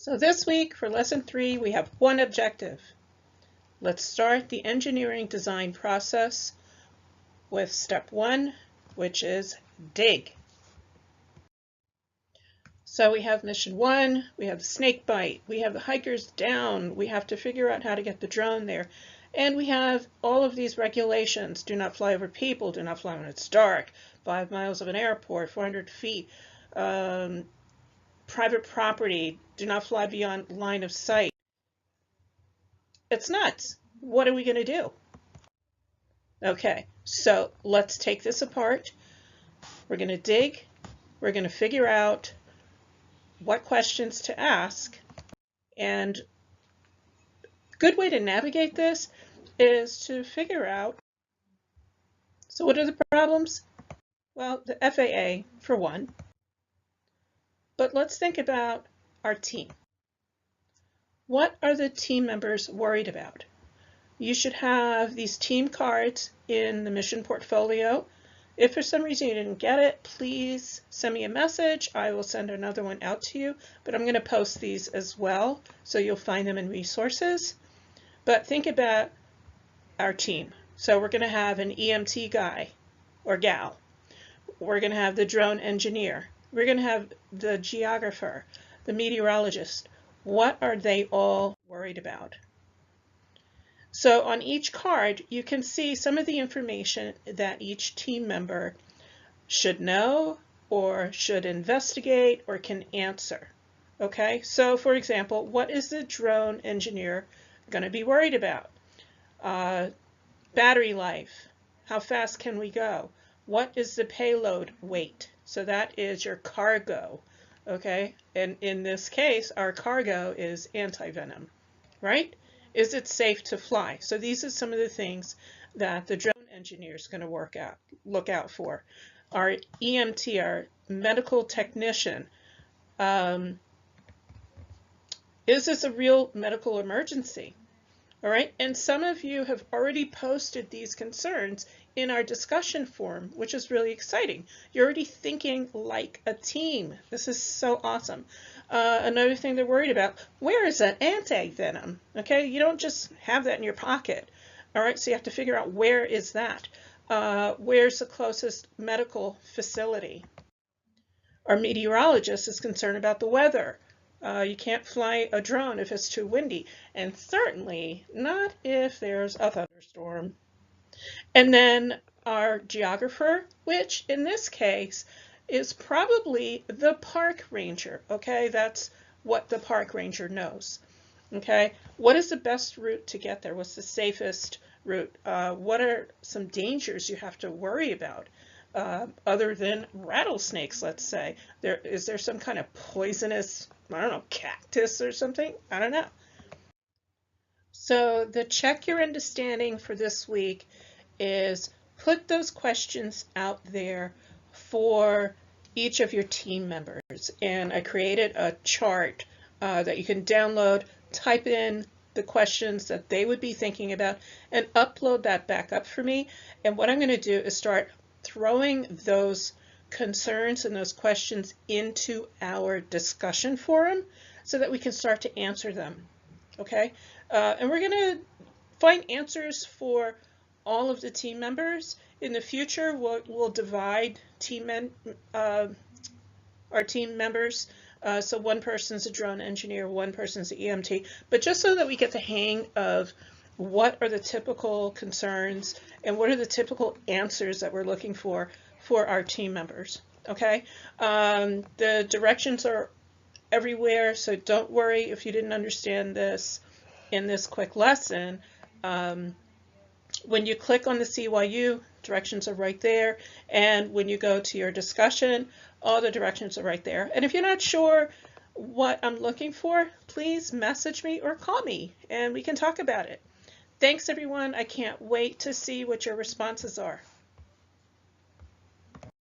So this week for lesson 3, we have one objective. Let's start the engineering design process with step 1, which is dig. So we have mission 1, we have the snake bite, we have the hikers down, we have to figure out how to get the drone there. And we have all of these regulations: do not fly over people, do not fly when it's dark, 5 miles of an airport, 400 feet, private property, do not fly beyond line of sight. It's nuts. What are we going to do? Okay, so let's take this apart. We're going to dig. We're going to figure out what questions to ask. And a good way to navigate this is to figure out, so what are the problems? Well, the FAA for one. But let's think about our team. What are the team members worried about? You should have these team cards in the mission portfolio. If for some reason you didn't get it, please send me a message. I will send another one out to you, but I'm going to post these as well, so you'll find them in resources. But think about our team. So we're going to have an EMT guy or gal. We're going to have the drone engineer. We're going to have the geographer, the meteorologist. What are they all worried about? So on each card, you can see some of the information that each team member should know or should investigate or can answer. Okay, so for example, what is the drone engineer going to be worried about? Battery life. How fast can we go? What is the payload weight? So that is your cargo. Okay, and in this case, our cargo is anti-venom, right? Is it safe to fly? So these are some of the things that the drone engineer is going to look out for. Our EMT, our medical technician, is this a real medical emergency? All right, and some of you have already posted these concerns in our discussion forum, which is really exciting. You're already thinking like a team. This is so awesome. Another thing they're worried about, where is that anti-venom? Okay, you don't just have that in your pocket. All right, so you have to figure out where is that. Where's the closest medical facility? Our meteorologist is concerned about the weather. You can't fly a drone if it's too windy, and certainly not if there's a thunderstorm. And then our geographer, which in this case is probably the park ranger. Okay, that's what the park ranger knows. Okay, what is the best route to get there? What's the safest route? What are some dangers you have to worry about? Other than rattlesnakes, let's say. Is there some kind of poisonous, I don't know, cactus or something? I don't know. So the check your understanding for this week is put those questions out there for each of your team members. And I created a chart that you can download, type in the questions that they would be thinking about, and upload that back up for me. And what I'm going to do is start throwing those concerns and those questions into our discussion forum so that we can start to answer them. Okay, and we're going to find answers for all of the team members. In the future, we'll divide our team members. So one person's a drone engineer, one person's an EMT, but just so that we get the hang of what are the typical concerns and what are the typical answers that we're looking for our team members. Okay, the directions are everywhere, so don't worry if you didn't understand this in this quick lesson. When you click on the CYU, directions are right there, and when you go to your discussion, all the directions are right there. And if you're not sure what I'm looking for, please message me or call me and we can talk about it. Thanks everyone. I can't wait to see what your responses are.